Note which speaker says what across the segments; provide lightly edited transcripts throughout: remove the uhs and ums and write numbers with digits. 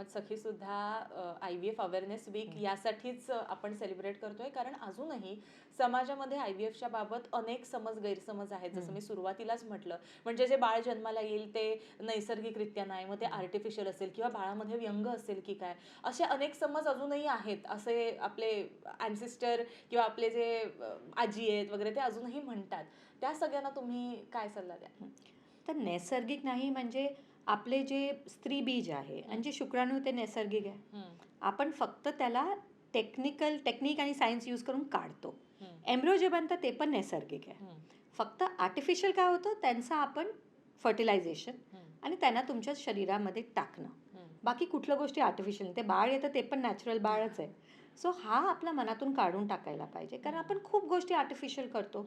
Speaker 1: जन्मत सखी सुद्धा IVF awareness weak यासाठीच आपण सेलिब्रेट करतोय, कारण अजूनही समाजामध्ये IVFच्या बाबत अनेक समज गैरसमज आहेत. जसं मी सुरुवातीलाच म्हटलं, म्हणजे जे बाळ जन्माला येईल ते नैसर्गिकरित्या नाही, मग ते आर्टिफिशियल असेल किंवा बाळामध्ये व्यंग असेल की काय, असे अनेक समज अजूनही आहेत. असे आपले ॲन्सिस्टर किंवा आपले जे आजी आहेत वगैरे ते अजूनही म्हणतात. त्या सगळ्यांना तुम्ही काय सल्ला द्या?
Speaker 2: तर नैसर्गिक नाही म्हणजे आपले जे स्त्री बीज आहे आणि जे शुक्राणू ते नैसर्गिक आहे. आपण फक्त त्याला टेक्निक आणि सायन्स यूज करून काढतो. एम्ब्रियो जे बनतं ते पण नैसर्गिक आहे. फक्त आर्टिफिशियल काय होतं, त्यांचं आपण फर्टिलायझेशन आणि त्यांना तुमच्या शरीरामध्ये टाकणं. बाकी कुठल्या गोष्टी आर्टिफिशियल, ते बाळ येतं ते पण नॅचरल बाळच आहे. सो हा आपल्या मनातून काढून टाकायला पाहिजे, कारण आपण खूप गोष्टी आर्टिफिशियल करतो.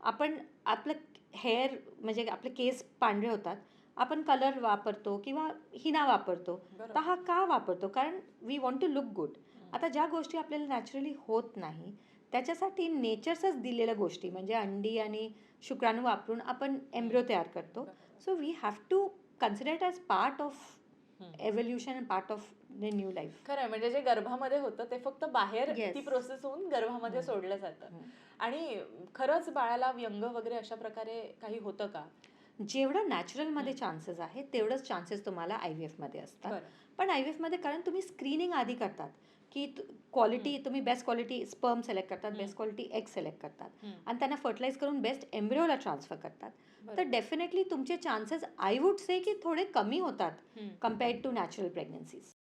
Speaker 2: आपण आपलं हेअर म्हणजे आपले केस पांढरे होतात, आपण कलर वापरतो किंवा हिना वापरतो. तर हा का वापरतो? कारण we want to look good. आता ज्या गोष्टी आपल्याला नॅचरली होत नाही त्याच्यासाठी नेचरचंच दिलेल्या गोष्टी म्हणजे अंडी आणि शुक्राणू वापरून आपण एम्ब्रियो तयार करतो. So we have to consider it as part of evolution and part of the new life.
Speaker 1: खरं आहे, म्हणजे जे गर्भामध्ये होतं ते फक्त बाहेर ती प्रोसेस होऊन गर्भामध्ये सोडलं जातं. आणि खरंच बाळाला व्यंग वगैरे अशा प्रकारे काही होतं का?
Speaker 2: जेवढं नॅचरलमध्ये चान्सेस आहे तेवढंच चान्सेस तुम्हाला IVF मध्ये असतात. पण IVF मध्ये कारण तुम्ही स्क्रीनिंग आधी करतात की क्वालिटी, तुम्ही बेस्ट क्वालिटी स्पर्म सिलेक्ट करतात, बेस्ट क्वालिटी एग सिलेक्ट करतात आणि त्यांना फर्टिलाइज करून बेस्ट एम्ब्रियोला ट्रान्सफर करतात. तर डेफिनेटली तुमचे चान्सेस आय वुड से की थोडे कमी होतात कम्पेअर्ड टू नॅचरल प्रेग्नन्सीज.